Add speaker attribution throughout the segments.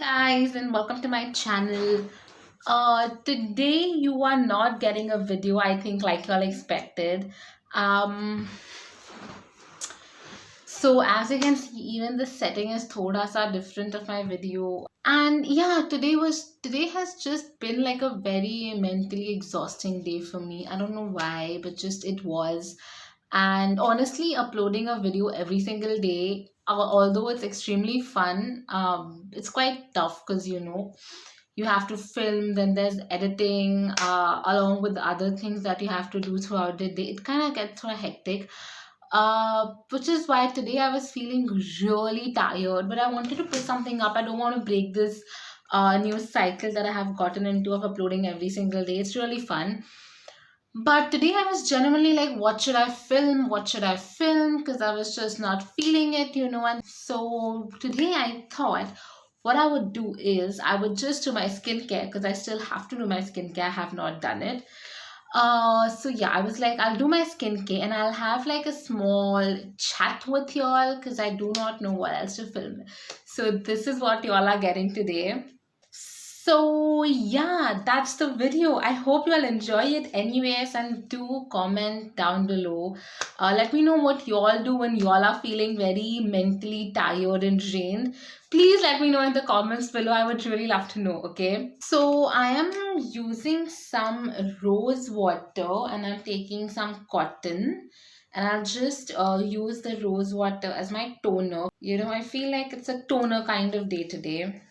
Speaker 1: Guys, and welcome to my channel. Today you are not getting a video, I think, like y'all expected. Um, so as you can see, even the setting is thoda sa different of my video. And yeah, today has just been like a very mentally exhausting day for me. I don't know why, but just it was. And honestly, uploading a video every single day, although it's extremely fun, it's quite tough because you have to film, then there's editing, along with the other things that you have to do throughout the day. It kind of gets sort of hectic, which is why today I was feeling really tired, but I wanted to put something up. I don't want to break this news cycle that I have gotten into of uploading every single day. It's really fun. But today I was genuinely like, what should I film? What should I film? Because I was just not feeling it. And so today I thought what I would do is I would just do my skincare because I still have to do my skincare. I have not done it. So yeah, I was like, I'll do my skincare and I'll have like a small chat with y'all because I do not know what else to film. So this is what y'all are getting today. So yeah, that's the video. I hope you all enjoy it anyways, and do comment down below. Let me know what you all do when you all are feeling very mentally tired and drained. Please let me know in the comments below. I would really love to know, okay? So I am using some rose water and I'm taking some cotton, and I'll just use the rose water as my toner. I feel like it's a toner kind of day today.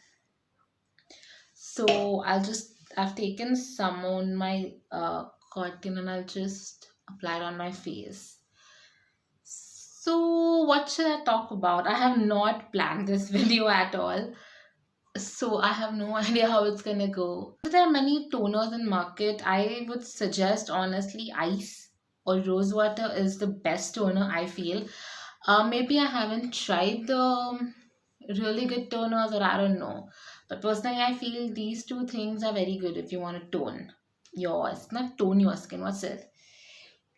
Speaker 1: So I've taken some on my cotton and I'll just apply it on my face. So what should I talk about? I have not planned this video at all. So I have no idea how it's gonna go. There are many toners in market. I would suggest honestly ice or rose water is the best toner I feel. Maybe I haven't tried the really good toners, or I don't know. But personally, I feel these two things are very good if you want to not tone your skin, what's it?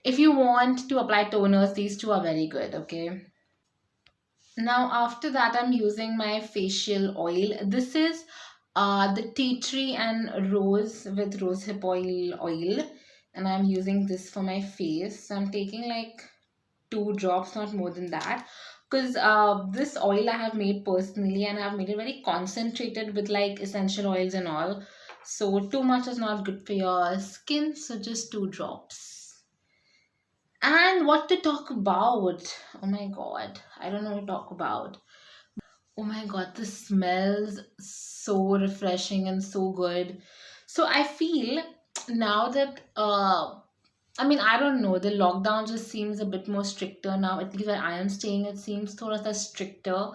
Speaker 1: If you want to apply toners, these two are very good, okay? Now, after that, I'm using my facial oil. This is the tea tree and rose with rosehip oil, and I'm using this for my face. So I'm taking like 2 drops, not more than that, because this oil I have made personally, and I've made it very concentrated with like essential oils and all. So too much is not good for your skin. So just 2 drops. And what to talk about? Oh my god, I don't know what to talk about. Oh my god, this smells so refreshing and so good. So I feel now that I mean, I don't know, the lockdown just seems a bit more stricter now. At least where I am staying, it seems thoda sa stricter.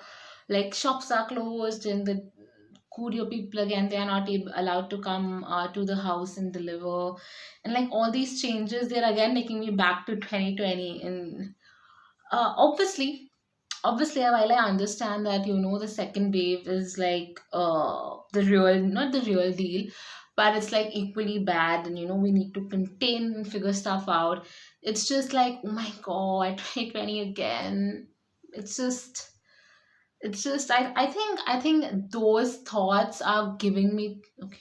Speaker 1: Like shops are closed and the courier people again, they are not allowed to come to the house and deliver. And like all these changes, they're again making me back to 2020. And obviously while I understand that the second wave is like the real, not the real deal, but it's like equally bad, and we need to contain and figure stuff out. It's just like, oh my god, 2020 again. It's just I think those thoughts are giving me, okay,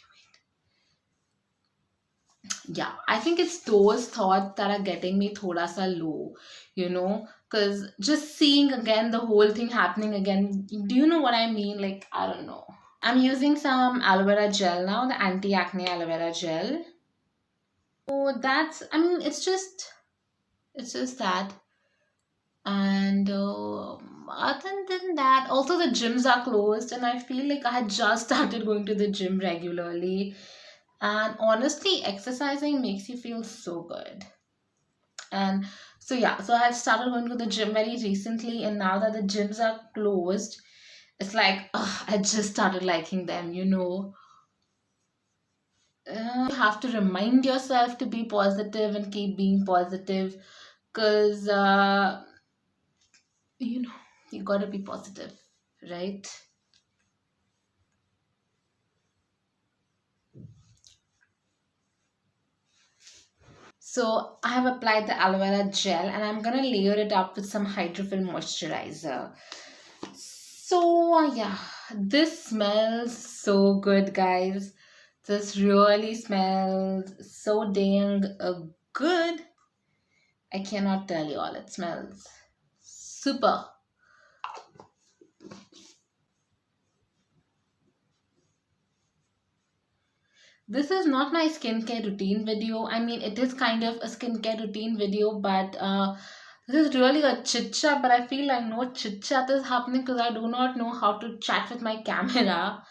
Speaker 1: yeah, I think it's those thoughts that are getting me thoda sa low, because just seeing again the whole thing happening again. Do you know what I mean? Like, I don't know. I'm using some aloe vera gel now, the anti-acne aloe vera gel. So I mean, it's just that. And other than that, also the gyms are closed, and I feel like I had just started going to the gym regularly. And honestly, exercising makes you feel so good. And so yeah, so I had started going to the gym very recently, and now that the gyms are closed, it's like, ugh, I just started liking them. You have to remind yourself to be positive and keep being positive, because you know you gotta be positive, right? So I have applied the aloe vera gel, and I'm gonna layer it up with some hydrophil moisturizer. So yeah, this smells so good, guys. This really smells so dang good. I cannot tell you all. It smells super. This is not my skincare routine video. I mean, it is kind of a skincare routine video, but this is really a chit chat. But I feel like no chit chat is happening because I do not know how to chat with my camera,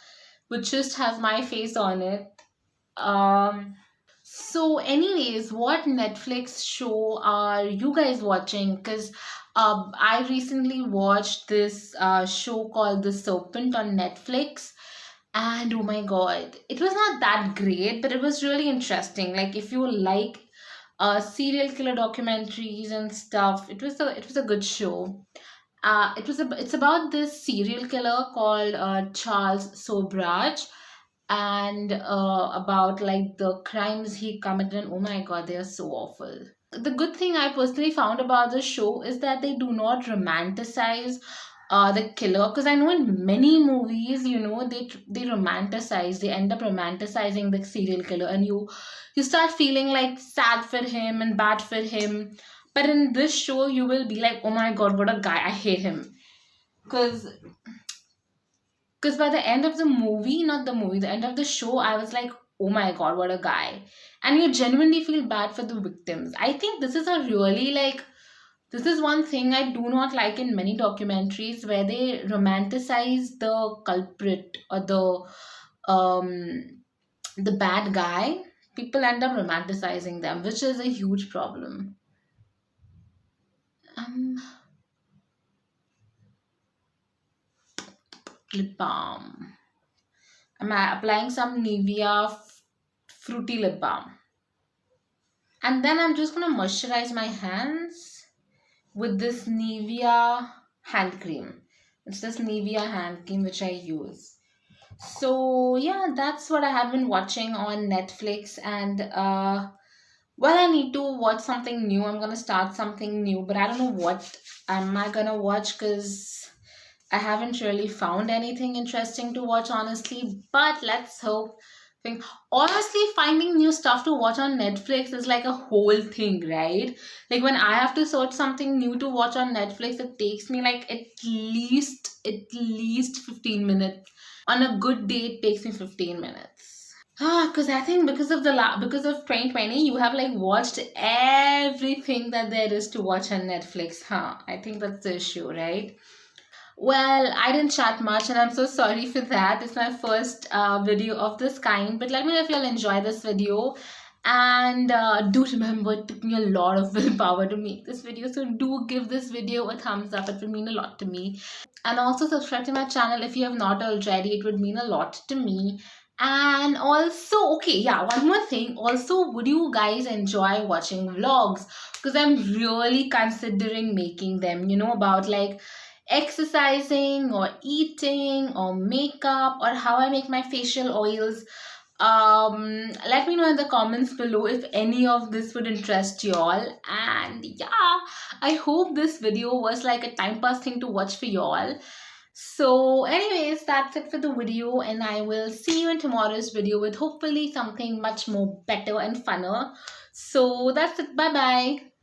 Speaker 1: which just has my face on it. Um, So, anyways, what Netflix show are you guys watching? Because I recently watched this show called The Serpent on Netflix, and oh my god, it was not that great, but it was really interesting. Like, if you like serial killer documentaries and stuff, it was a good show. It's about this serial killer called Charles Sobrach, and about like the crimes he committed. And oh my god, they are so awful. The good thing I personally found about the show is that they do not romanticize the killer, because I know in many movies, they romanticize, they end up romanticizing the serial killer, and you start feeling like sad for him and bad for him. But in this show you will be like, oh my god, what a guy, I hate him. Because by the end of the movie, not the movie, the end of the show, I was like, oh my god, what a guy. And you genuinely feel bad for the victims. I think this is a really like, this is one thing I do not like in many documentaries, where they romanticize the culprit or the bad guy. People end up romanticizing them, which is a huge problem. Um, Lip balm. I'm applying some Nivea fruity lip balm. And then I'm just gonna moisturize my hands with this Nivea hand cream. It's this Nivea hand cream which I use. So yeah, that's what I have been watching on Netflix. And well, I need to watch something new. I'm gonna start something new, but I don't know what am I gonna watch, because I haven't really found anything interesting to watch, honestly. But let's hope. Think honestly, finding new stuff to watch on Netflix is like a whole thing, right? Like when I have to search something new to watch on Netflix, it takes me like at least 15 minutes. On a good day, it takes me 15 minutes. Because I think because of 2020, you have like watched everything that there is to watch on Netflix, huh? I think that's the issue, right? Well, I didn't chat much, and I'm so sorry for that. It's my first video of this kind, but let me know if you'll enjoy this video. And do remember, it took me a lot of willpower to make this video, so do give this video a thumbs up. It would mean a lot to me. And also subscribe to my channel if you have not already. It would mean a lot to me. And also, okay, yeah, one more thing. Also, would you guys enjoy watching vlogs? Because I'm really considering making them, about like exercising or eating or makeup or how I make my facial oils. Let me know in the comments below if any of this would interest you all. And yeah, I hope this video was like a time pass thing to watch for you all. So anyways, that's it for the video, and I will see you in tomorrow's video with hopefully something much more better and funner. So that's it. Bye bye.